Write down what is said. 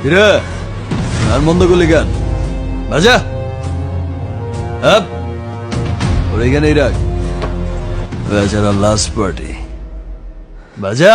কিরে গান বন্ধ করলি গান বাজা আপ ওর এখানেই রাখ বেচারা লাস্ট পার্টি বাজা